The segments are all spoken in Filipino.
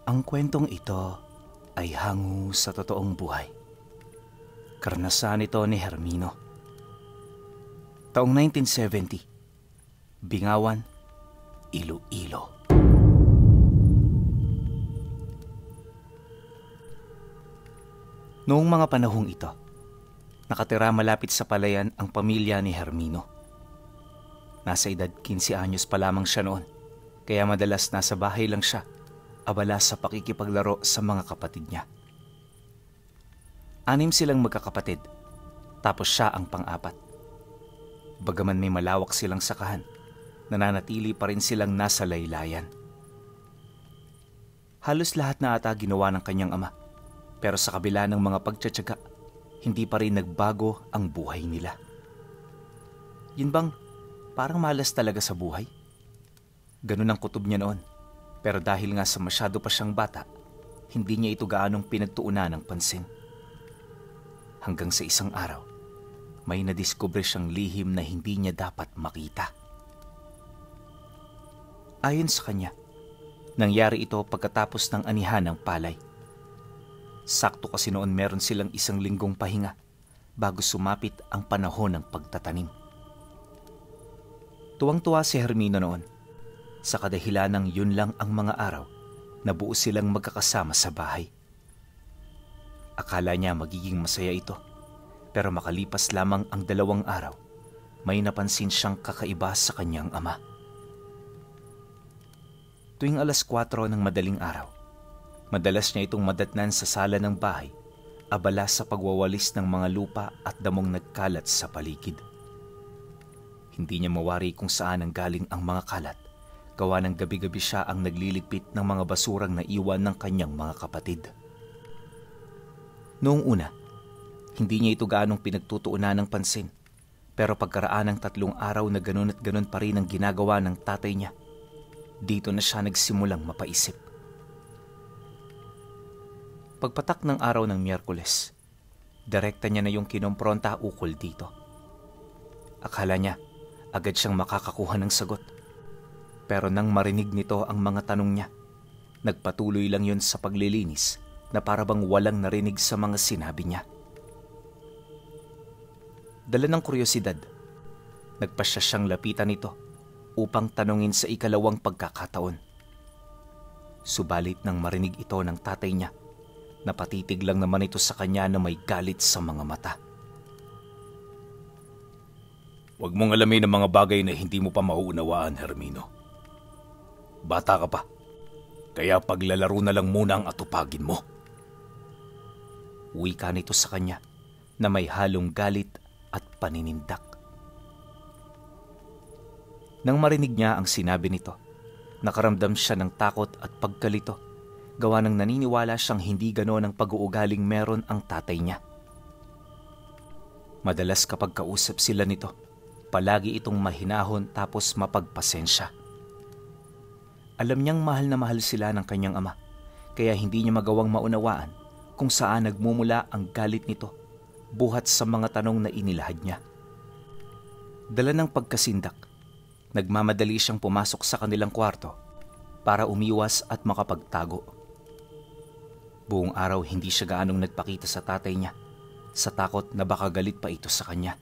Ang kwentong ito ay hango sa totoong buhay. Karanasan ito ni Hermino. Taong 1970, Bingawan, Iloilo. Noong mga panahong ito, nakatira malapit sa palayan ang pamilya ni Hermino. Nasa edad 15 anyos pa lamang siya noon, kaya madalas nasa bahay lang siya, abala sa pakikipaglaro sa mga kapatid niya. 6 silang magkakapatid, tapos siya ang pang-4. Bagaman may malawak silang sakahan, nananatili pa rin silang nasa laylayan. Halos lahat na ata ginawa ng kanyang ama, pero sa kabila ng mga pagtsatsaga, hindi pa rin nagbago ang buhay nila. Yun bang parang malas talaga sa buhay? Ganun ang kutob niya noon. Pero dahil nga sa masyado pa siyang bata, hindi niya ito gaanong pinagtuunan ng pansin. Hanggang sa isang araw, may nadiskubre siyang lihim na hindi niya dapat makita. Ayon sa kanya, nangyari ito pagkatapos ng anihan ng palay. Sakto kasi noon meron silang 1 linggong pahinga bago sumapit ang panahon ng pagtatanim. Tuwang-tuwa si Hermino noon, sa kadahilan ng yun lang ang mga araw na buo silang magkakasama sa bahay. Akala niya magiging masaya ito, pero makalipas lamang ang 2 araw, may napansin siyang kakaiba sa kanyang ama. Tuwing 4:00 ng madaling araw, madalas niya itong madatnan sa sala ng bahay, abala sa pagwawalis ng mga lupa at damong nagkalat sa paligid. Hindi niya mawari kung saan ang galing ang mga kalat, gawa ng gabi-gabi siya ang nagliligpit ng mga basurang naiwan ng kanyang mga kapatid. Noong una, hindi niya ito gaanong pinagtutuunan ng pansin, pero pagkaraan ng 3 araw na ganun at ganun pa rin ang ginagawa ng tatay niya, dito na siya nagsimulang mapaisip. Pagpatak ng araw ng Miyerkules, direkta niya na yung kinompronta ukol dito. Akala niya, agad siyang makakakuha ng sagot. Pero nang marinig nito ang mga tanong niya, nagpatuloy lang yun sa paglilinis na parabang walang narinig sa mga sinabi niya. Dala ng kuryosidad, nagpasya siyang lapitan nito upang tanungin sa 2 pagkakataon. Subalit nang marinig ito ng tatay niya, napatitig lang naman ito sa kanya na may galit sa mga mata. Huwag mong alamin ang mga bagay na hindi mo pa mauunawaan, Hermino. Bata ka pa, kaya paglalaro na lang muna ang atupagin mo. Wika nito sa kanya na may halong galit at paninindak. Nang marinig niya ang sinabi nito, nakaramdam siya ng takot at pagkalito, gawa ng naniniwala siyang hindi ganoon ang pag-uugaling meron ang tatay niya. Madalas kapag kausap sila nito, palagi itong mahinahon tapos mapagpasensya. Alam niyang mahal na mahal sila ng kanyang ama, kaya hindi niya magawang maunawaan kung saan nagmumula ang galit nito buhat sa mga tanong na inilahad niya. Dala ng pagkasindak, nagmamadali siyang pumasok sa kanilang kwarto para umiwas at makapagtago. Buong araw hindi siya gaanong nagpakita sa tatay niya sa takot na baka galit pa ito sa kanya.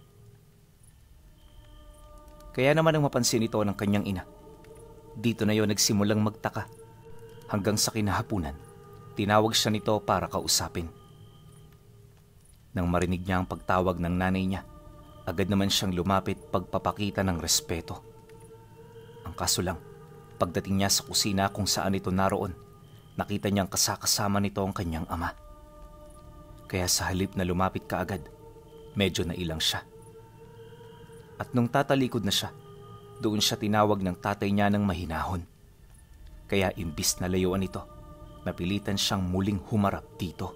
Kaya naman ang mapansin ito ng kanyang ina. Dito na yon nagsimulang magtaka, hanggang sa kinahapunan, tinawag siya nito para kausapin. Nang marinig niya ang pagtawag ng nanay niya, agad naman siyang lumapit pagpapakita ng respeto. Ang kaso lang, pagdating niya sa kusina kung saan ito naroon, nakita niyang kasakasama nito ang kanyang ama. Kaya sa halip na lumapit kaagad, medyo nailang siya. At nung tatalikod na siya, doon siya tinawag ng tatay niya ng mahinahon. Kaya imbis na layuan ito, napilitan siyang muling humarap dito.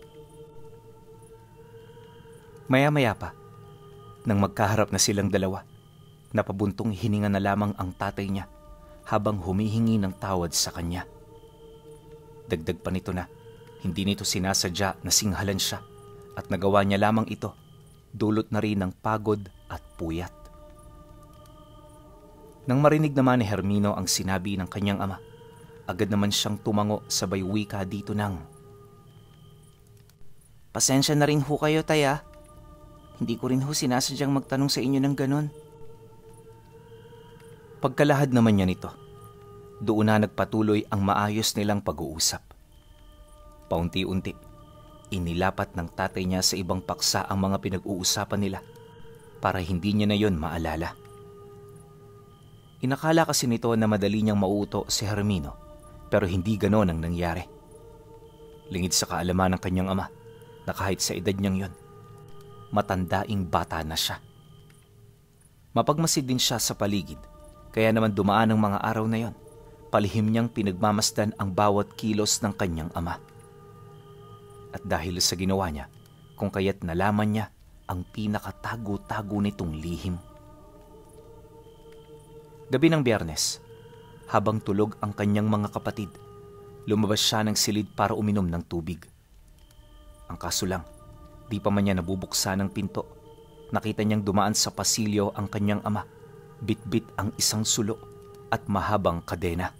Maya-maya pa, nang magkaharap na silang dalawa, napabuntong hininga na lamang ang tatay niya habang humihingi ng tawad sa kanya. Dagdag pa nito na hindi nito sinasadya na singhalan siya at nagawa niya lamang ito, dulot na rin ng pagod at puyat. Nang marinig naman ni Hermino ang sinabi ng kanyang ama, agad naman siyang tumango sabay wika dito ng, "Pasensya na rin ho kayo, Taya. Hindi ko rin ho sinasadyang magtanong sa inyo ng ganon." Pagkalahad naman niya nito, doon na nagpatuloy ang maayos nilang pag-uusap. Paunti-unti, inilapat ng tatay niya sa ibang paksa ang mga pinag-uusapan nila para hindi niya na yon maalala. Inakala kasi nito na madali niyang mauuto si Hermino, pero hindi ganon ang nangyari. Lingid sa kaalaman ng kanyang ama na kahit sa edad niyang yon, matandaing bata na siya. Mapagmasid din siya sa paligid, kaya naman dumaan ang mga araw na yon, palihim niyang pinagmamasdan ang bawat kilos ng kanyang ama. At dahil sa ginawa niya, kung kaya't nalaman niya ang pinakatago-tago nitong lihim. Gabi ng Biyernes, habang tulog ang kanyang mga kapatid, lumabas siya ng silid para uminom ng tubig. Ang kaso lang, di pa man niya nabubuksan ang pinto, nakita niyang dumaan sa pasilyo ang kanyang ama, bitbit ang isang sulo at mahabang kadena.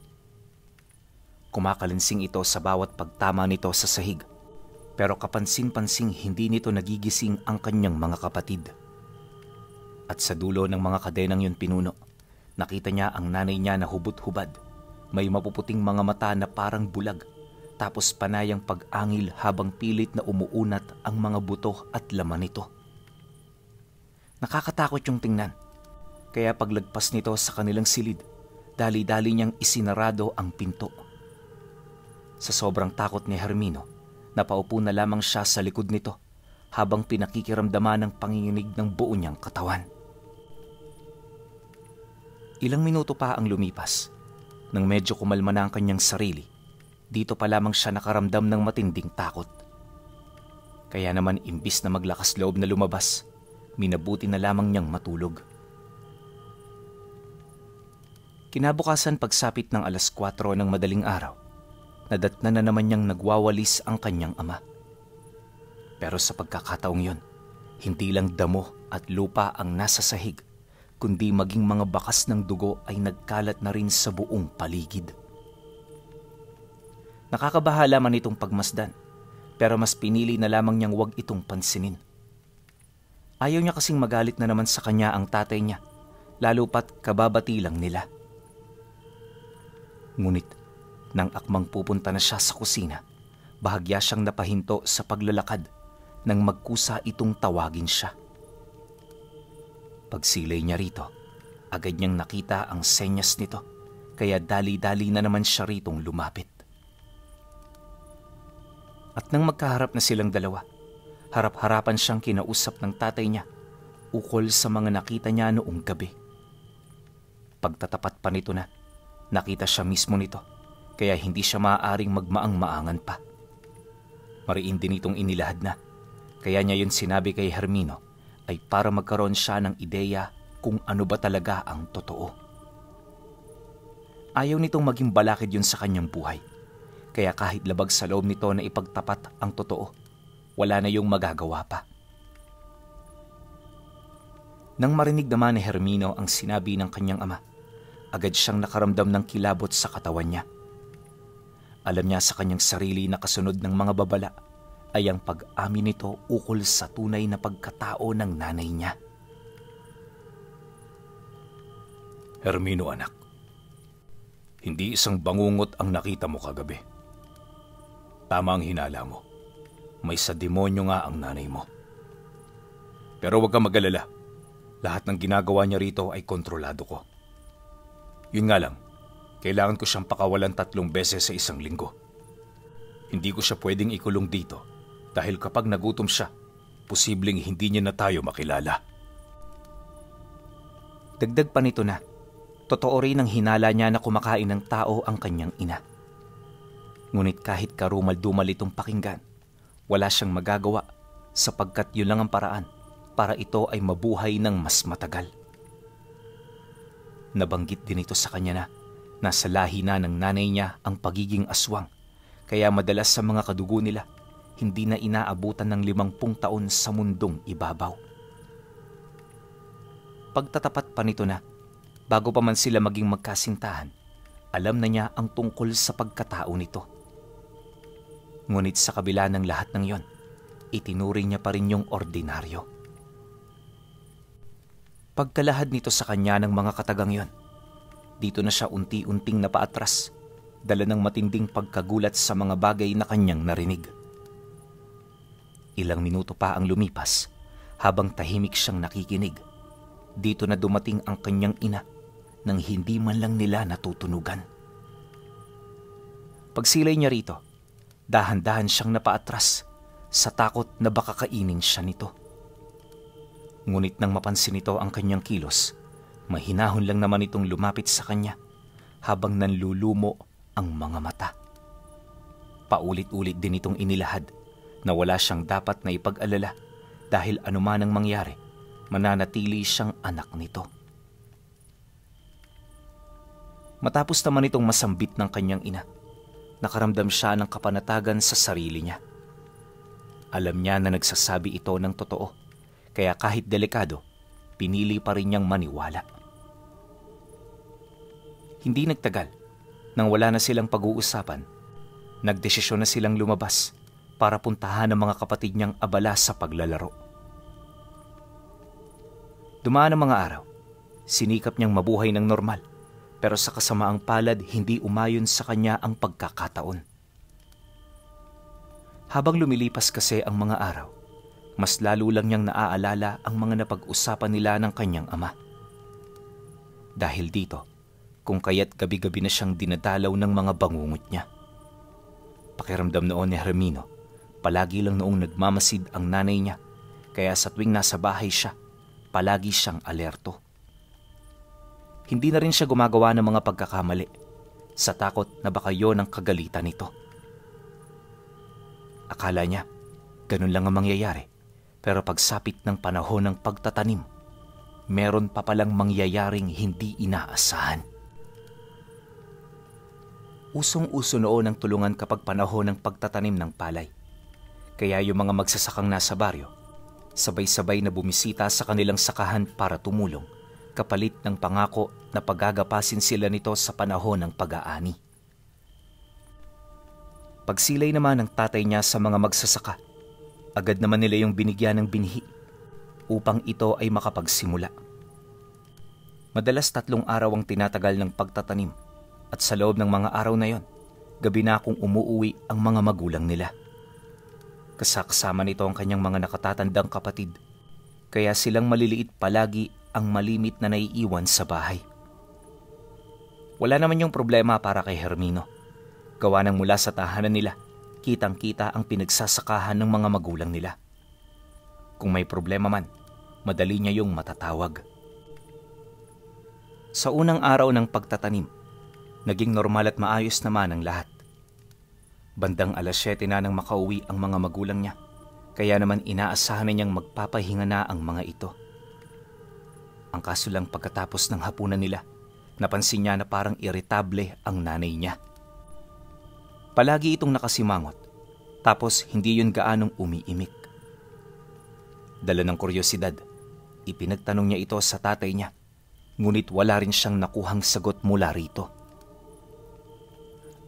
Kumakalinsing ito sa bawat pagtama nito sa sahig, pero kapansin-pansing hindi nito nagigising ang kanyang mga kapatid. At sa dulo ng mga kadenang yun pinuno, nakita niya ang nanay niya na hubot-hubad, may mapuputing mga mata na parang bulag, tapos panayang pag-angil habang pilit na umuunat ang mga buto at laman nito. Nakakatakot yung tingnan, kaya paglagpas nito sa kanilang silid, dali-dali niyang isinarado ang pinto. Sa sobrang takot ni Hermino, napaupo na lamang siya sa likod nito habang pinakikiramdaman ng panginginig ng buo niyang katawan. Ilang minuto pa ang lumipas. Nang medyo kumalma na ang kanyang sarili, dito pa lamang siya nakaramdam ng matinding takot. Kaya naman imbis na maglakas loob na lumabas, minabuti na lamang niyang matulog. Kinabukasan pagsapit ng 4:00 ng madaling araw, nadatnan na naman niyang nagwawalis ang kanyang ama. Pero sa pagkakataong yon, hindi lang damo at lupa ang nasa sahig, kundi maging mga bakas ng dugo ay nagkalat na rin sa buong paligid. Nakakabahala man itong pagmasdan, pero mas pinili na lamang niyang huwag itong pansinin. Ayaw niya kasing magalit na naman sa kanya ang tatay niya, lalo pat kababati lang nila. Ngunit, nang akmang pupunta na siya sa kusina, bahagya siyang napahinto sa paglalakad nang magkusa itong tawagin siya. Pagsilay niya rito, agad niyang nakita ang senyas nito, kaya dali-dali na naman siya ritong lumapit. At nang magkaharap na silang dalawa, harap-harapan siyang kinausap ng tatay niya ukol sa mga nakita niya noong gabi. Pagtatapat pa nito na, nakita siya mismo nito, kaya hindi siya maaaring magmaang-maangan pa. Mariin din itong inilahad na, kaya niya yun sinabi kay Hermino ay para magkaroon siya ng ideya kung ano ba talaga ang totoo. Ayaw nitong maging balakid yun sa kanyang buhay, kaya kahit labag sa loob nito na ipagtapat ang totoo, wala na yung magagawa pa. Nang marinig naman ni Hermino ang sinabi ng kanyang ama, agad siyang nakaramdam ng kilabot sa katawan niya. Alam niya sa kanyang sarili na kasunod ng mga babala ay ang pag-amin nito ukol sa tunay na pagkatao ng nanay niya. Hermino anak, hindi isang bangungot ang nakita mo kagabi. Tama ang hinala mo. May sa demonyo nga ang nanay mo. Pero huwag kang mag-alala. Lahat ng ginagawa niya rito ay kontrolado ko. Yun nga lang, kailangan ko siyang pakawalan 3 beses sa isang linggo. Hindi ko siya pwedeng ikulong dito dahil kapag nagutom siya, posibleng hindi niya na tayo makilala. Dagdag pa nito na, totoo rin ang hinala niya na kumakain ng tao ang kanyang ina. Ngunit kahit karumal-dumal itong pakinggan, wala siyang magagawa sapagkat yun lang ang paraan para ito ay mabuhay ng mas matagal. Nabanggit din ito sa kanya na nasa lahi na ng nanay niya ang pagiging aswang, kaya madalas sa mga kadugo nila, hindi na inaabutan ng 50 taon sa mundong ibabaw. Pagtatapat pa nito na, bago pa man sila maging magkasintahan, alam na niya ang tungkol sa pagkatao nito. Ngunit sa kabila ng lahat ng yon, itinuring niya pa rin yung ordinaryo. Pagkalahad nito sa kanya ng mga katagang yon, dito na siya unti-unting napaatras, dala ng matinding pagkagulat sa mga bagay na kanyang narinig. Ilang minuto pa ang lumipas habang tahimik siyang nakikinig. Dito na dumating ang kanyang ina nang hindi man lang nila natutunugan. Pagsilay niya rito, dahan-dahan siyang napaatras sa takot na baka kainin siya nito. Ngunit nang mapansin nito ang kanyang kilos, mahinahon lang naman itong lumapit sa kanya habang nanlulumo ang mga mata. Paulit-ulit din itong inilahad na wala siyang dapat na ipag-alala dahil anuman ang mangyari, mananatili siyang anak nito. Matapos naman itong masambit ng kanyang ina, nakaramdam siya ng kapanatagan sa sarili niya. Alam niya na nagsasabi ito ng totoo, kaya kahit delikado, pinili pa rin niyang maniwala. Hindi nagtagal, nang wala na silang pag-uusapan, nagdesisyon na silang lumabas para puntahan ang mga kapatid niyang abala sa paglalaro. Dumaan ang mga araw, sinikap niyang mabuhay ng normal, pero sa kasamaang palad hindi umayon sa kanya ang pagkakataon. Habang lumilipas kasi ang mga araw, mas lalo lang niyang naaalala ang mga napag-usapan nila ng kanyang ama. Dahil dito, kung kaya't gabi-gabi na siyang dinadalaw ng mga bangungot niya. Pakiramdam noon ni Hermino, palagi lang noong nagmamasid ang nanay niya, kaya sa tuwing nasa bahay siya, palagi siyang alerto. Hindi na rin siya gumagawa ng mga pagkakamali sa takot na baka yon ang kagalitan nito. Akala niya, ganun lang ang mangyayari, pero pagsapit ng panahon ng pagtatanim, meron pa palang mangyayaring hindi inaasahan. Usong-uso noon ang tulungan kapag panahon ng pagtatanim ng palay. Kaya yung mga magsasakang nasa baryo, sabay-sabay na bumisita sa kanilang sakahan para tumulong, kapalit ng pangako na paggagapasin sila nito sa panahon ng pag-aani. Pagsilay naman ng tatay niya sa mga magsasaka, agad naman nila yung binigyan ng binhi upang ito ay makapagsimula. Madalas 3 araw ang tinatagal ng pagtatanim at sa loob ng mga araw na yon, gabi na kung umuuwi ang mga magulang nila. Kasama nito ang kanyang mga nakatatandang kapatid, kaya silang maliliit palagi ang malimit na naiiwan sa bahay. Wala naman yung problema para kay Hermino. Gawa ng mula sa tahanan nila, kitang-kita ang pinagsasakahan ng mga magulang nila. Kung may problema man, madali niya yung matatawag. Sa unang araw ng pagtatanim, naging normal at maayos naman ang lahat. Bandang 7:00 na nang makauwi ang mga magulang niya, kaya naman inaasahan na niyang magpapahinga na ang mga ito. Ang kaso lang pagkatapos ng hapunan nila, napansin niya na parang iritable ang nanay niya. Palagi itong nakasimangot, tapos hindi yun gaanong umiimik. Dala ng kuryosidad, ipinagtanong niya ito sa tatay niya, ngunit wala rin siyang nakuhang sagot mula rito.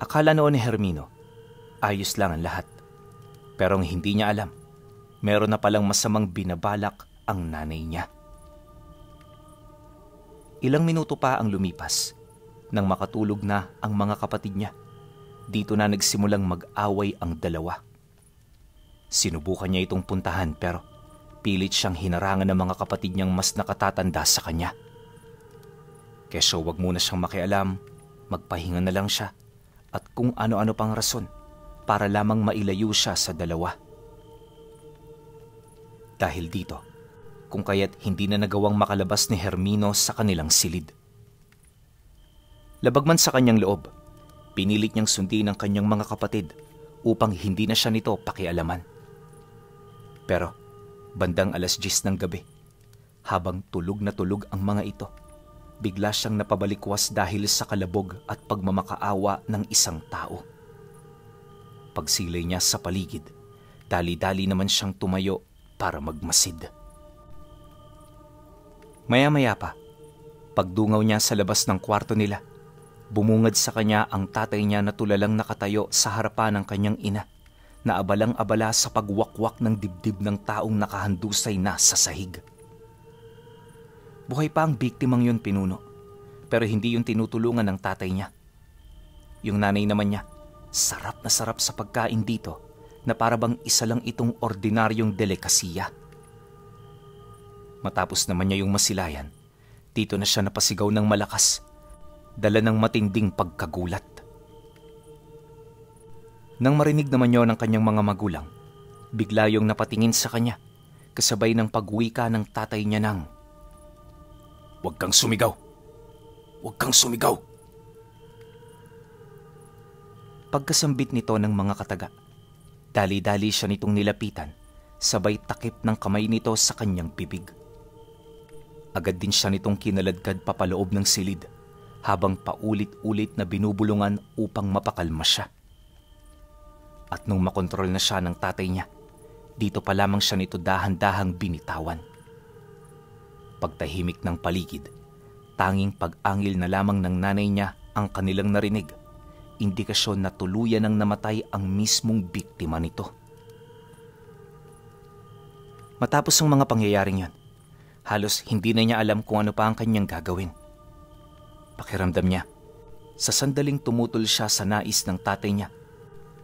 Akala noon ni Hermino, ayos lang ang lahat. Pero ang hindi niya alam, meron na palang masamang binabalak ang nanay niya. Ilang minuto pa ang lumipas nang makatulog na ang mga kapatid niya. Dito na nagsimulang mag-away ang dalawa. Sinubukan niya itong puntahan pero pilit siyang hinarangan ng mga kapatid niyang mas nakatatanda sa kanya. Kesyo wag muna siyang makialam, magpahinga na lang siya at kung ano-ano pang rason para lamang mailayo siya sa dalawa. Dahil dito, kung kaya't hindi na nagawang makalabas ni Hermino sa kanilang silid. Labag man sa kanyang loob, pinilit niyang sundin ang kanyang mga kapatid upang hindi na siya nito pakialaman. Pero bandang 10:00 ng gabi, habang tulog na tulog ang mga ito, bigla siyang napabalikwas dahil sa kalabog at pagmamakaawa ng isang tao. Pagsilay niya sa paligid, dali-dali naman siyang tumayo para magmasid. Maya-maya pa, pagdungaw niya sa labas ng kwarto nila, Bumungad sa kanya ang tatay niya na tulalang nakatayo sa harapan ng kanyang ina, na abalang-abala sa pagwakwak ng dibdib ng taong nakahandusay na sa sahig. Buhay pa ang biktimang yun, Pinuno, pero hindi yung tinutulungan ng tatay niya. Yung nanay naman niya, sarap na sarap sa pagkain dito na parabang isa lang itong ordinaryong delikasiya. Matapos naman niya yung masilayan, dito na siya napasigaw ng malakas, dala ng matinding pagkagulat. Nang marinig naman yon ng kanyang mga magulang, bigla yung napatingin sa kanya, kasabay ng pagwika ng tatay niya ng, "Huwag kang sumigaw! Huwag kang sumigaw!" Pagkasambit nito ng mga kataga, dali-dali siya nitong nilapitan, sabay takip ng kamay nito sa kanyang bibig. Agad din siya nitong kinaladkad papaloob ng silid, habang paulit-ulit na binubulungan upang mapakalma siya. At nung makontrol na siya ng tatay niya, dito pa lamang siya nito dahan-dahang binitawan. Pagtahimik ng paligid, tanging pag-angil na lamang ng nanay niya ang kanilang narinig, indikasyon na tuluyan ng namatay ang mismong biktima nito. Matapos ang mga pangyayaring yon, halos hindi na niya alam kung ano pa ang kanyang gagawin. Pakiramdam niya, sa sandaling tumutol siya sa nais ng tatay niya,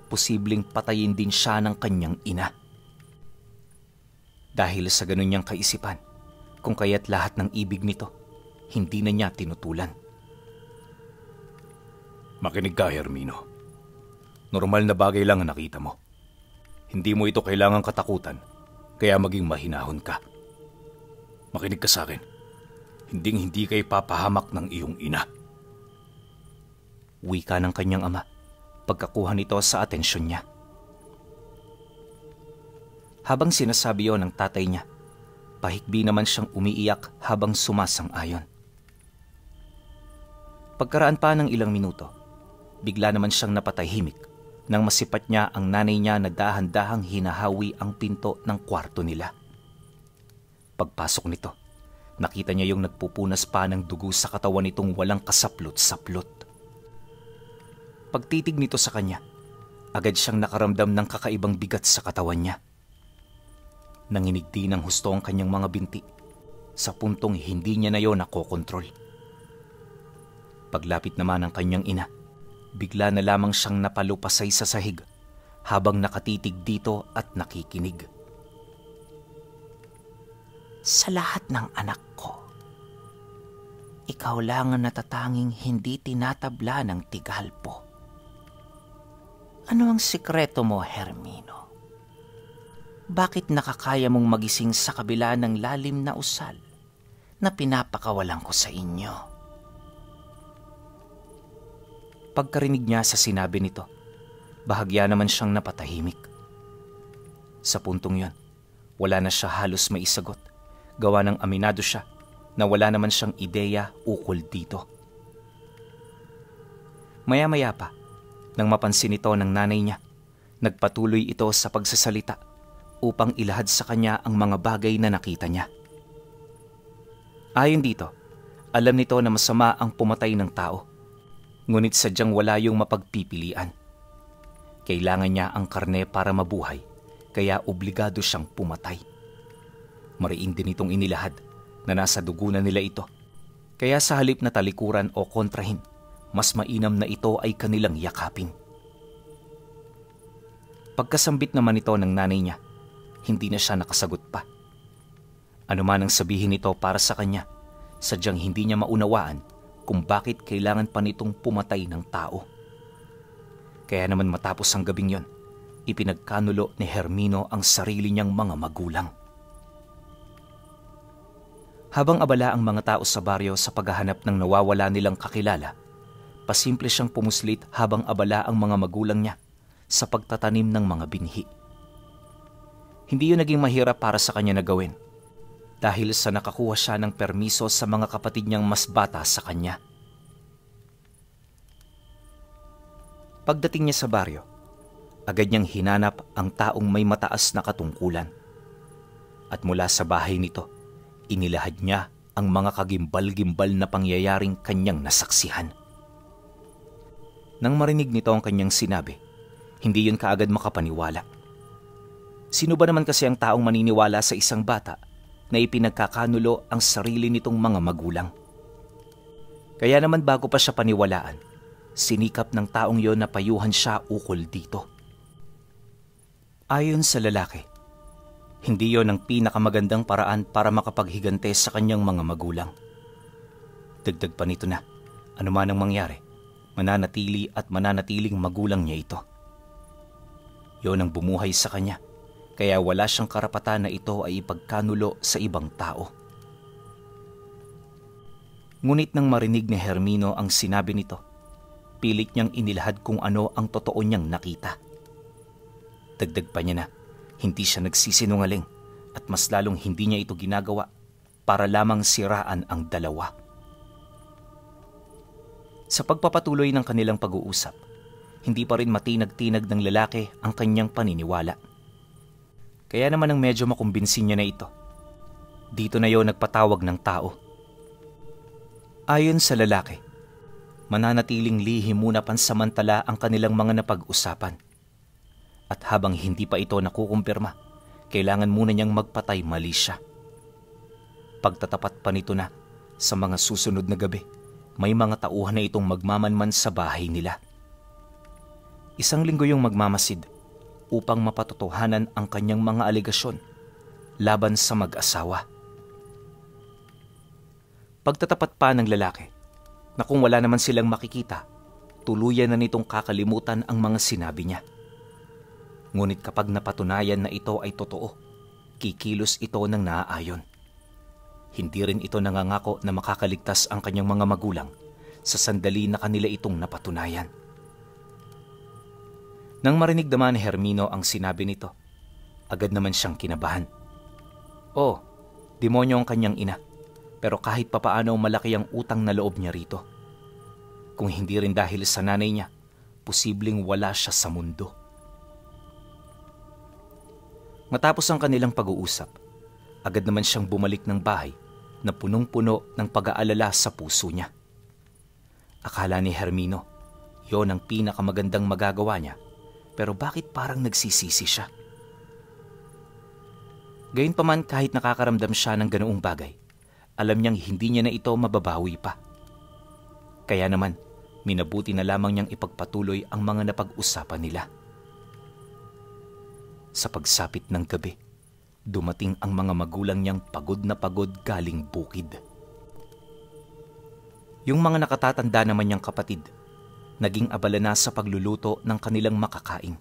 posibleng patayin din siya ng kanyang ina. Dahil sa ganun niyang kaisipan, kung kaya't lahat ng ibig nito, hindi na niya tinutulan. Makinig ka, Hermino. Normal na bagay lang ang nakita mo. Hindi mo ito kailangang katakutan, kaya maging mahinahon ka. Makinig ka sa akin. Hindi ka ipapahamak ng iyong ina. Wika ng kanyang ama, pagkakuha nito sa atensyon niya. Habang sinasabi yon ng tatay niya, pahikbi naman siyang umiiyak habang sumasang-ayon. Pagkaraan pa ng ilang minuto, bigla naman siyang napatahimik nang masipat niya ang nanay niya na dahan-dahang hinahawi ang pinto ng kwarto nila. Pagpasok nito, nakita niya yung nagpupunas pa ng dugo sa katawan nitong walang kasaplot-saplot. Pagtitig nito sa kanya, agad siyang nakaramdam ng kakaibang bigat sa katawan niya. Nanginig din ng husto ang kanyang mga binti, sa puntong hindi niya na yon nakokontrol. Paglapit naman ng kanyang ina, bigla na lamang siyang napalupasay sa sahig habang nakatitig dito at nakikinig. Sa lahat ng anak ko, ikaw lang ang natatanging hindi tinatabla ng tigalpo. Ano ang sikreto mo, Hermino? Bakit nakakaya mong magising sa kabila ng lalim na usal na pinapakawalan ko sa inyo? Pagkarinig niya sa sinabi nito, bahagya naman siyang napatahimik. Sa puntong yon, wala na siya halos maisagot, gawa ng aminado siya na wala naman siyang ideya ukol dito. Maya-maya pa, nang mapansin ito ng nanay niya, nagpatuloy ito sa pagsasalita upang ilahad sa kanya ang mga bagay na nakita niya. Ayon dito, alam nito na masama ang pumatay ng tao, ngunit sadyang wala yung mapagpipilian. Kailangan niya ang karne para mabuhay, kaya obligado siyang pumatay. Mariin din itong inilahad na nasa dugo na nila ito, kaya sa halip na talikuran o kontrahin, mas mainam na ito ay kanilang yakapin. Pagkasambit naman ito ng nanay niya, hindi na siya nakasagot pa. Ano man ang sabihin nito para sa kanya, sadyang hindi niya maunawaan kung bakit kailangan pa nitong pumatay ng tao. Kaya naman matapos ang gabing yon, ipinagkanulo ni Hermino ang sarili niyang mga magulang. Habang abala ang mga tao sa baryo sa paghahanap ng nawawala nilang kakilala, pasimple siyang pumuslit habang abala ang mga magulang niya sa pagtatanim ng mga binhi. Hindi yun naging mahirap para sa kanya na gawin dahil sa nakakuha siya ng permiso sa mga kapatid niyang mas bata sa kanya. Pagdating niya sa baryo, agad niyang hinanap ang taong may mataas na katungkulan. At mula sa bahay nito, inilahad niya ang mga kagimbal-gimbal na pangyayaring kanyang nasaksihan. Nang marinig nito ang kanyang sinabi, hindi yun kaagad makapaniwala. Sino ba naman kasi ang taong maniniwala sa isang bata na ipinagkakanulo ang sarili nitong mga magulang? Kaya naman bago pa siya paniwalaan, sinikap ng taong yon na payuhan siya ukol dito. Ayon sa lalaki, hindi yon ang pinakamagandang paraan para makapaghigante sa kanyang mga magulang. Dagdag pa nito na, anuman ang mangyari, mananatili at mananatiling magulang niya ito. Yon ang bumuhay sa kanya, kaya wala siyang karapatan na ito ay ipagkanulo sa ibang tao. Ngunit nang marinig ni Hermino ang sinabi nito, pilit niyang inilahad kung ano ang totoo niyang nakita. Dagdag pa niya na, hindi siya nagsisinungaling at mas lalong hindi niya ito ginagawa para lamang siraan ang dalawa. Sa pagpapatuloy ng kanilang pag-uusap, hindi pa rin matinag-tinag ng lalaki ang kanyang paniniwala. Kaya naman ang medyo makumbinsin niya na ito, dito na yon nagpatawag ng tao. Ayon sa lalaki, mananatiling lihim muna pansamantala ang kanilang mga napag-usapan. At habang hindi pa ito nakukumpirma, kailangan muna niyang magpatay mali siya. Pagtatapat pa nito na, sa mga susunod na gabi, may mga tauhan na itong magmamanman sa bahay nila. Isang linggo yung magmamasid upang mapatotohanan ang kanyang mga alegasyon laban sa mag-asawa. Pagtatapat pa ng lalaki na kung wala naman silang makikita, tuluyan na nitong kakalimutan ang mga sinabi niya. Ngunit kapag napatunayan na ito ay totoo, kikilos ito ng naaayon. Hindi rin ito nangangako na makakaligtas ang kanyang mga magulang sa sandali na kanila itong napatunayan. Nang marinig naman ni Hermino ang sinabi nito, agad naman siyang kinabahan. Oh, demonyo ang kanyang ina, pero kahit papaano malaki ang utang na loob niya rito. Kung hindi rin dahil sa nanay niya, posibleng wala siya sa mundo. Matapos ang kanilang pag-uusap, agad naman siyang bumalik ng bahay na punong-puno ng pag-aalala sa puso niya. Akala ni Hermino, yon ang pinakamagandang magagawa niya, pero bakit parang nagsisisi siya? Gayunpaman kahit nakakaramdam siya ng ganoong bagay, alam niyang hindi niya na ito mababawi pa. Kaya naman, minabuti na lamang niyang ipagpatuloy ang mga napag-usapan nila. Sa pagsapit ng gabi, dumating ang mga magulang niyang pagod na pagod galing bukid. Yung mga nakatatanda naman niyang kapatid, naging abala na sa pagluluto ng kanilang makakain.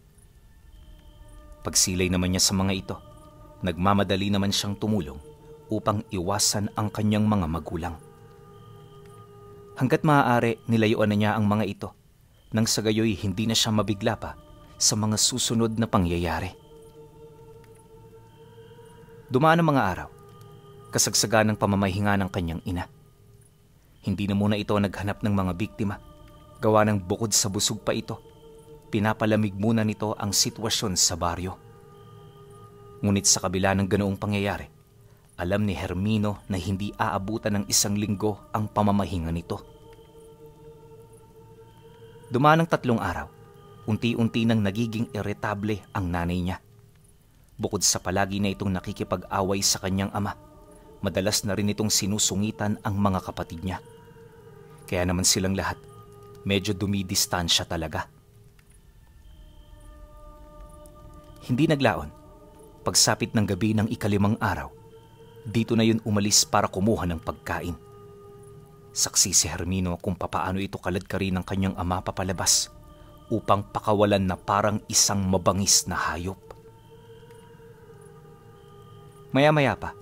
Pagsilay naman niya sa mga ito, nagmamadali naman siyang tumulong upang iwasan ang kanyang mga magulang. Hanggat maaari, nilayuan na niya ang mga ito, nang sa gayoy hindi na siya mabigla pa sa mga susunod na pangyayari. Dumaan ang mga araw, kasagsagan ng pamamahinga ng kanyang ina. Hindi na muna ito naghanap ng mga biktima, gawa ng bukod sa busog pa ito, pinapalamig muna nito ang sitwasyon sa baryo. Ngunit sa kabila ng ganoong pangyayari, alam ni Hermino na hindi aabutan ng 1 linggo ang pamamahinga nito. Dumaan ang 3 araw, unti-unti nang nagiging iritable ang nanay niya. Bukod sa palagi na itong nakikipag-away sa kanyang ama, madalas na rin itong sinusungitan ang mga kapatid niya. Kaya naman silang lahat, medyo dumidistansya talaga. Hindi naglaon, pagsapit ng gabi ng 5 araw, dito na yun umalis para kumuha ng pagkain. Saksi si Hermino kung papaano ito kaladkari ng kanyang ama papalabas upang pakawalan na parang isang mabangis na hayop. Maya-maya pa,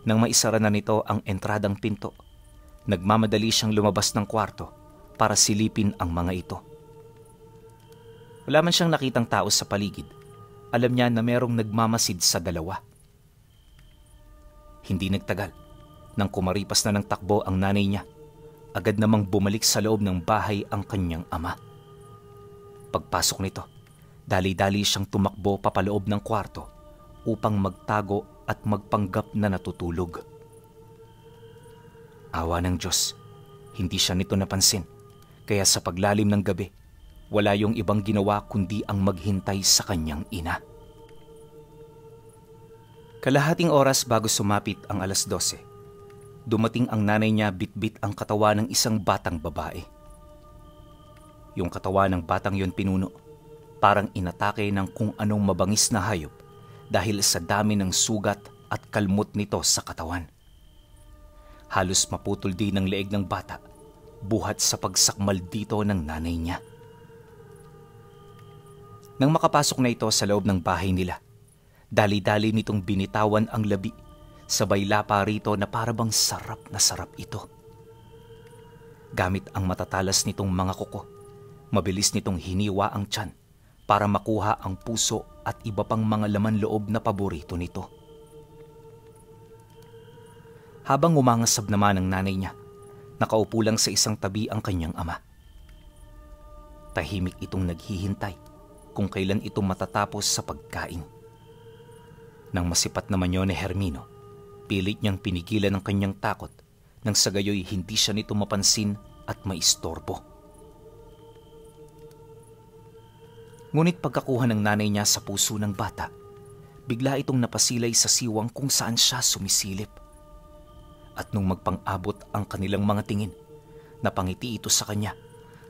nang maisara na nito ang entradang pinto, nagmamadali siyang lumabas ng kwarto para silipin ang mga ito. Wala man siyang nakitang tao sa paligid, alam niya na merong nagmamasid sa dalawa. Hindi nagtagal, nang kumaripas na ng takbo ang nanay niya, agad namang bumalik sa loob ng bahay ang kanyang ama. Pagpasok nito, dali-dali siyang tumakbo papaloob ng kwarto upang magtago at magpanggap na natutulog. Awa ng Diyos, hindi siya nito napansin, kaya sa paglalim ng gabi, Wala yung ibang ginawa kundi ang maghintay sa kanyang ina. Kalahating oras bago sumapit ang 12:00, dumating ang nanay niya bitbit ang katawan ng isang batang babae. Yung katawan ng batang yon pinuno, parang inatake ng kung anong mabangis na hayop dahil sa dami ng sugat at kalmot nito sa katawan. Halos maputol din ang leeg ng bata, buhat sa pagsakmal dito ng nanay niya. Nang makapasok na ito sa loob ng bahay nila, dali-dali nitong binitawan ang labi, sabay lapa rito na parabang sarap na sarap ito. Gamit ang matatalas nitong mga kuko, mabilis nitong hiniwa ang tiyan para makuha ang puso at iba pang mga laman loob na paborito nito. Habang umangasab naman ang nanay niya, nakaupo lang sa isang tabi ang kanyang ama. Tahimik itong naghihintay kung kailan ito matatapos sa pagkain. Nang masipat naman yon ni Hermino, pilit niyang pinigilan ang kanyang takot nang sa gayoy hindi siya nito mapansin at maistorbo. Ngunit pagkakuha ng nanay niya sa puso ng bata, bigla itong napasilay sa siwang kung saan siya sumisilip. At nung magpang-abot ang kanilang mga tingin, napangiti ito sa kanya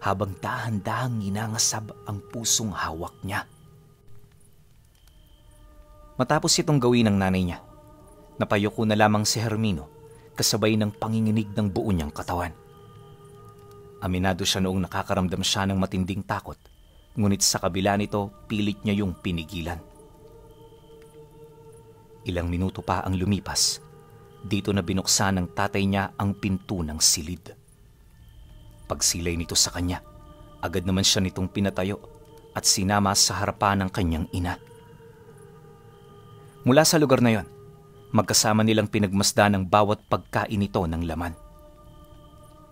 habang dahan-dahang ninangasab ang pusong hawak niya. Matapos itong gawin ng nanay niya, napayuko na lamang si Hermino kasabay ng panginginig ng buo niyang katawan. Aminado siya noong nakakaramdam siya ng matinding takot, ngunit sa kabila nito pilit niya yung pinigilan. Ilang minuto pa ang lumipas, dito na binuksan ng tatay niya ang pinto ng silid. Pagsilay nito sa kanya, agad naman siya nitong pinatayo at sinama sa harapan ng kanyang ina. Mula sa lugar na yon, magkasama nilang pinagmasdan ang bawat pagkain nito ng laman.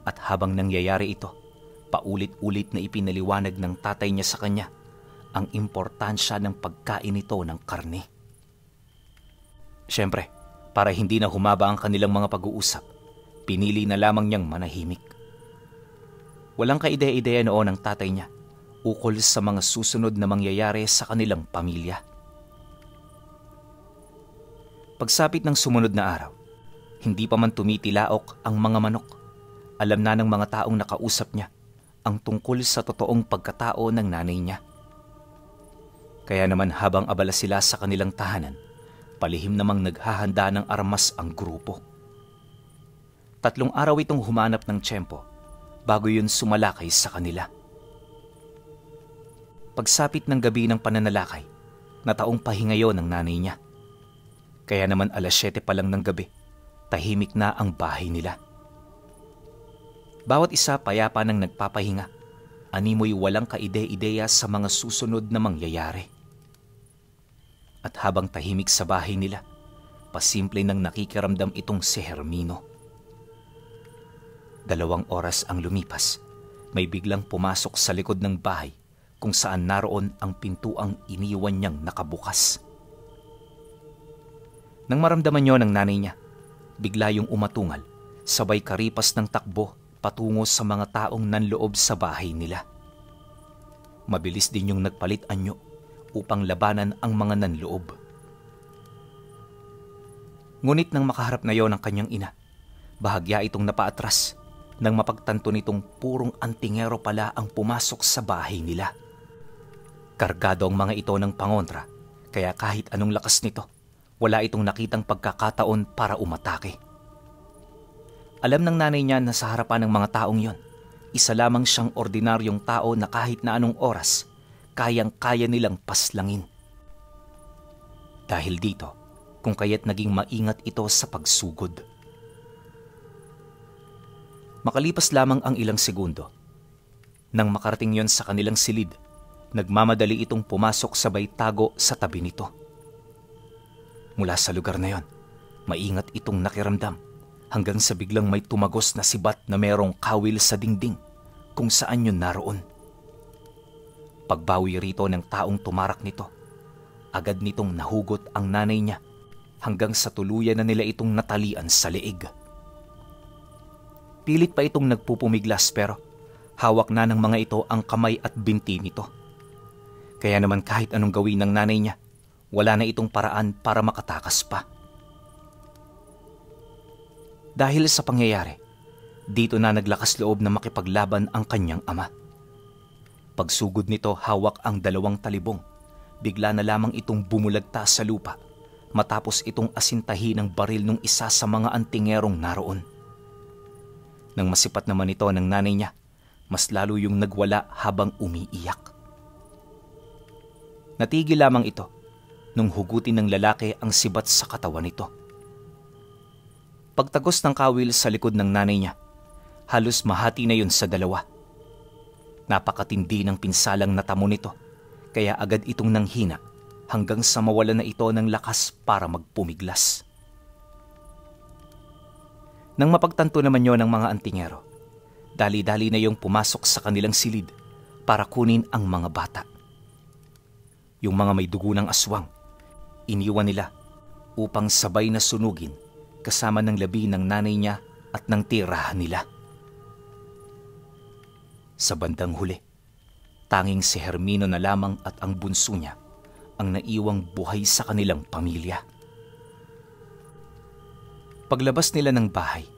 At habang nangyayari ito, paulit-ulit na ipinaliwanag ng tatay niya sa kanya ang importansya ng pagkain nito ng karne. Siyempre, para hindi na humaba ang kanilang mga pag-uusap, pinili na lamang niyang manahimik. Walang kaide-ideya noon ang tatay niya ukol sa mga susunod na mangyayari sa kanilang pamilya. Pagsapit ng sumunod na araw, hindi pa man tumitilaok ang mga manok. Alam na ng mga taong nakausap niya ang tungkol sa totoong pagkatao ng nanay niya. Kaya naman habang abala sila sa kanilang tahanan, palihim namang naghahanda ng armas ang grupo. 3 araw itong humanap ng tiyempo bago yun sumalakay sa kanila. Pagsapit ng gabi ng pananalakay, nataong pahinga yon ng nanay niya. Kaya naman 7:00 pa lang ng gabi, tahimik na ang bahay nila. Bawat isa payapa nang nagpapahinga, animoy walang kaide-ideya sa mga susunod na mangyayari. At habang tahimik sa bahay nila, pasimple nang nakikiramdam itong si Hermino. 2 oras ang lumipas, may biglang pumasok sa likod ng bahay kung saan naroon ang pintuang iniwan niyang nakabukas. Nang maramdaman niyo ng nanay niya, bigla yung umatungal, sabay karipas ng takbo patungo sa mga taong nanloob sa bahay nila. Mabilis din yung nagpalit anyo upang labanan ang mga nanloob. Ngunit nang makaharap na yon ang kanyang ina, bahagya itong napaatras nang mapagtanto nitong purong antingero pala ang pumasok sa bahay nila. Kargado ang mga ito ng pangontra, kaya kahit anong lakas nito, wala itong nakitang pagkakataon para umatake. Alam ng nanay niya na sa harapan ng mga taong yon, isa lamang siyang ordinaryong tao na kahit na anong oras, kayang-kaya nilang paslangin. Dahil dito, kung kaya't naging maingat ito sa pagsugod. Makalipas lamang ang ilang segundo, nang makarating yon sa kanilang silid, nagmamadali itong pumasok sabay tago sa tabi nito. Mula sa lugar na yon, maingat itong nakiramdam hanggang sa biglang may tumagos na sibat na merong kawil sa dingding kung saan yun naroon. Pagbawi rito ng taong tumarak nito, agad nitong nahugot ang nanay niya hanggang sa tuluyan na nila itong natalian sa leeg. Pilit pa itong nagpupumiglas pero Hawak na ng mga ito ang kamay at binti nito. Kaya naman kahit anong gawin ng nanay niya, wala na itong paraan para makatakas pa. Dahil sa pangyayari, dito na naglakas loob na makipaglaban ang kanyang ama. Pagsugod nito, hawak ang 2 talibong. Bigla na lamang itong bumulagta sa lupa matapos itong asintahin ng baril ng isa sa mga antingerong naroon. Nang masipat naman ito ng nanay niya, mas lalo yung nagwala habang umiiyak. Natigil lamang ito nung hugutin ng lalaki ang sibat sa katawan nito. Pagtagos ng kawil sa likod ng nanay niya, halos mahati na yun sa 2. Napakatindi ng pinsalang natamo nito, kaya agad itong nanghina hanggang sa mawala na ito ng lakas para magpumiglas. Nang mapagtanto naman yon ng mga antingero, dali-dali na yung pumasok sa kanilang silid para kunin ang mga bata. Yung mga may dugo ng aswang, iniwan nila upang sabay na sunugin kasama ng labi ng nanay niya at ng tirahan nila. Sa bandang huli, tanging si Hermino na lamang at ang bunso niya ang naiwang buhay sa kanilang pamilya. Paglabas nila ng bahay,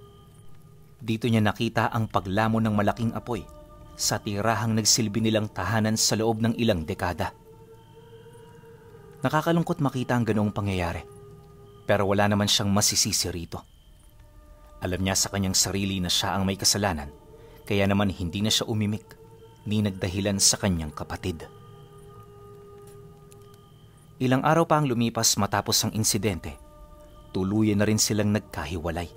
dito niya nakita ang paglamon ng malaking apoy sa tirahang nagsilbi nilang tahanan sa loob ng ilang dekada. Nakakalungkot makita ang ganoong pangyayari, pero wala naman siyang masisisi rito. Alam niya sa kanyang sarili na siya ang may kasalanan, kaya naman hindi na siya umimik ni nagdahilan sa kanyang kapatid. Ilang araw pa ang lumipas matapos ang insidente, tuluyan na rin silang nagkahiwalay.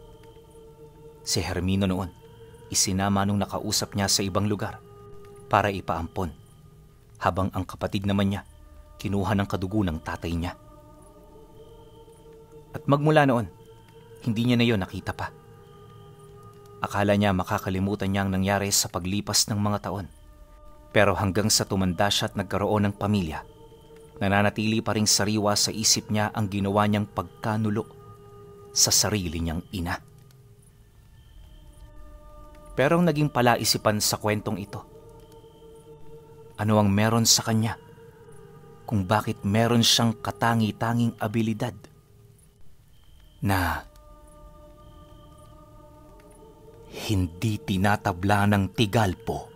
Si Hermino noon, isinama nung nakausap niya sa ibang lugar para ipaampon, habang ang kapatid naman niya kinuha ng kadugo ng tatay niya. At magmula noon, hindi niya na yon nakita pa. Akala niya makakalimutan niya ang nangyari sa paglipas ng mga taon. Pero hanggang sa tumanda siya at nagkaroon ng pamilya, nananatili pa ring sariwa sa isip niya ang ginawa niyang pagkanulo sa sarili niyang ina. Pero ang naging palaisipan sa kwentong ito, ano ang meron sa kanya kung bakit meron siyang katangi-tanging abilidad na hindi tinatabla ng tigalpo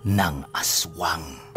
ng aswang.